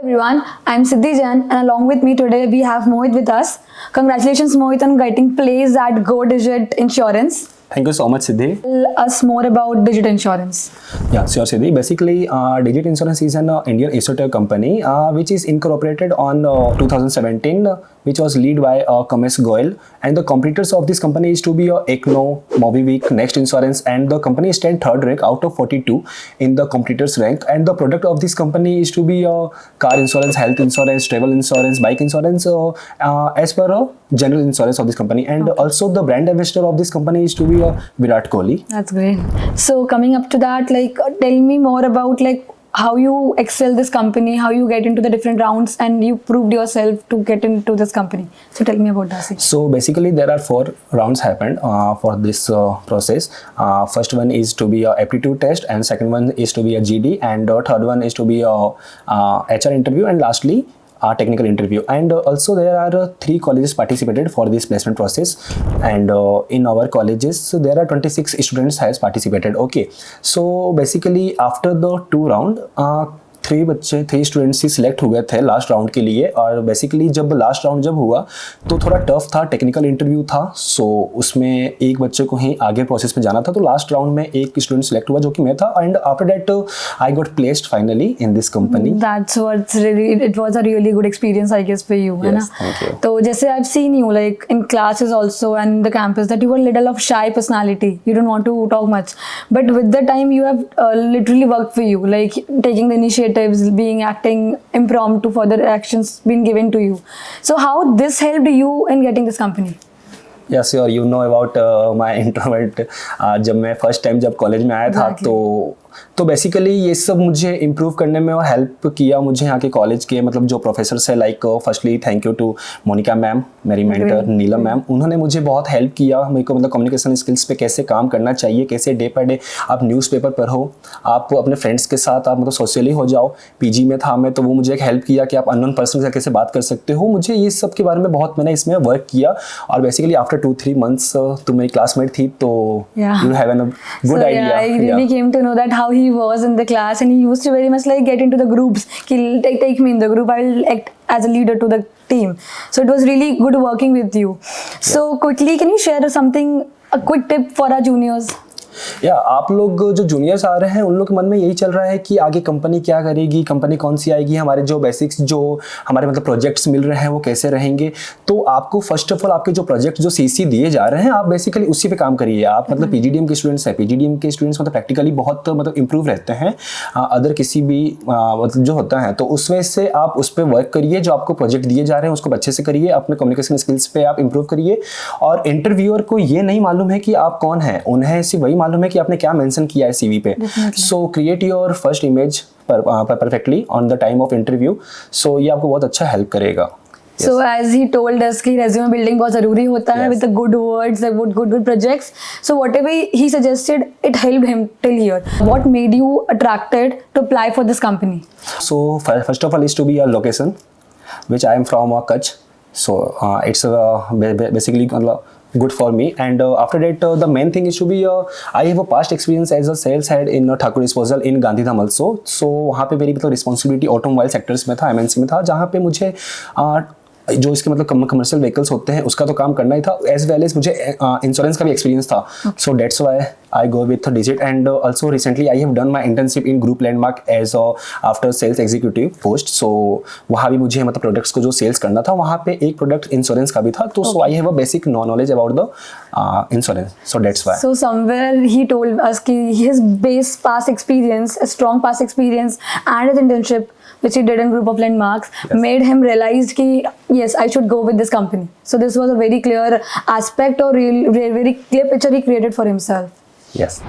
Everyone, I'm Siddhi Jain and along with me today we have Mohit with us. Congratulations Mohit on getting placed at Go Digit Insurance. Thank you so much, Siddhi. Tell us more about Digit Insurance. Yeah, sure, Siddhi. Basically, Digit Insurance is an Indian esoteric company which is incorporated on 2017, which was led by Kamesh Goyal. And the competitors of this company is to be Ekno, Mobivik, Next Insurance, and the company stands third rank out of 42 in the competitors rank. And the product of this company is to be car insurance, health insurance, travel insurance, bike insurance, as per general insurance of this company. And also the brand ambassador of this company is to be Virat Kohli. That's great. So coming up to that, tell me more about how you excel this company, how you get into the different rounds and you proved yourself to get into this company. So tell me about that. So basically there are 4 rounds happened for this process. First one is to be a aptitude test, and second one is to be a GD, and third one is to be a HR interview, and lastly technical interview. And also there are 3 colleges participated for this placement process, and in our colleges there are 26 students has participated. Okay, so basically after the 2 round 3 students he select हुए थे last round के लिए. और basically जब last round जब हुआ तो थोड़ा टफ था, टेक्निकल इंटरव्यू था. सो उसमें एक बच्चे को ही आगे प्रोसेस में जाना था, तो लास्ट राउंड में एक स्टूडेंट सिलेक्ट हुआ जो कि मैं था. And after that I got placed finally in this company. That's what's really, it was a really good experience I guess for you, है ना. तो जैसे I have seen you in classes also and the campus that you are little of shy personality, you don't want to talk much, but with the time you have literally worked for you, taking the initiatives, being acting impromptu, further actions been given to you. So how this helped you in getting this company? Yes, sure. You know about my introvert. जब मैं first time जब college में आया था तो basically ये सब मुझे इम्प्रूव करने में वो हेल्प किया मुझे यहाँ के कॉलेज के मतलब जो प्रोफेसर्स है. Firstly thank you to Monika ma'am, मेरी मेंटर नीलम मैम. उन्होंने मुझे बहुत हेल्प किया मेरे को, मतलब कम्युनिकेशन स्किल्स पे कैसे काम करना चाहिए, कैसे डे पर डे आप न्यूज़पेपर पढ़ो, आप अपने फ्रेंड्स के साथ आप मतलब सोशली हो जाओ. पीजी में था मैं, तो वो मुझे एक हेल्प किया कि आप अननोन पर्सन के साथ कैसे बात कर सकते हो. मुझे ये सब के बारे में बहुत मैंने इसमें वर्क किया. और बेसिकली आफ्टर 2-3 मंथ्स तुम मेरी क्लासमेट थी, तो you have an good idea. I really came to know that how he was in the class, and he used to very much get into the groups. He'll take me in the group, I will act as a leader to the team. So it was really good working with you. So quickly, can you share something, a quick tip for our juniors? आप लोग जो juniors आ रहे हैं उन लोग के मन में यही चल रहा है कि आगे कंपनी क्या करेगी, कंपनी कौन सी आएगी, हमारे जो बेसिक्स जो हमारे मतलब प्रोजेक्ट्स मिल रहे हैं वो कैसे रहेंगे. तो आपको फर्स्ट ऑफ ऑल आपके जो प्रोजेक्ट जो सीसी दिए जा रहे हैं आप बेसिकली उसी पे काम करिए. आप मतलब पीजीडीएम के स्टूडेंट्स हैं, पीजीडीएम के स्टूडेंट्स मतलब प्रैक्टिकली बहुत मतलब इंप्रूव रहते हैं अदर किसी भी मतलब जो होता है. तो उसमें से आप उस पर वर्क करिए, जो आपको प्रोजेक्ट दिए जा रहे हैं उसको अच्छे से करिए, अपने कम्युनिकेशन स्किल्स पे आप इंप्रूव करिए. और इंटरव्यूअर को ये नहीं मालूम है कि आप कौन हैं, उन्हें सिर्फ वही मालूम है कि आपने क्या मेंशन किया है सीवी पे. So create your first image perfectly on the time of interview. So ये आपको बहुत अच्छा हेल्प करेगा. So as he told us कि resume building बहुत ज़रूरी होता है with the good words, the good projects. So whatever he suggested, it helped him till here. What made you attracted to apply for this company? So first of all is to be a location, which I am from Kutch. So it's basically good for me. And after that the main thing is to be I have a past experience as a sales head in Thakur Disposal in Gandhidham also. So वहाँ पे मेरी मतलब responsibility automobile sectors में था, MNC में था, जहाँ पे मुझे जो इसके मतलब कमर्शियल व्हीकल्स होते हैं उसका तो काम करना ही था, एज वेल एज मुझे इंश्योरेंस का भी एक्सपीरियंस था. So that's why I go with Digit. And also recently I have done my internship in Group Landmark as after sales executive post. So वहाँ भी मुझे मतलब प्रोडक्ट्स को जो सेल्स करना था, वहाँ पे एक प्रोडक्ट इंश्योरेंस का भी था. तो so I have a basic knowledge about the insurance. So that's why. So somewhere he told us कि his base past experience, a strong past experience and his internship which he did in Group of Landmarks made him realize कि yes, I should go with this company. So this was a very clear aspect or very clear picture he created for himself. Yes.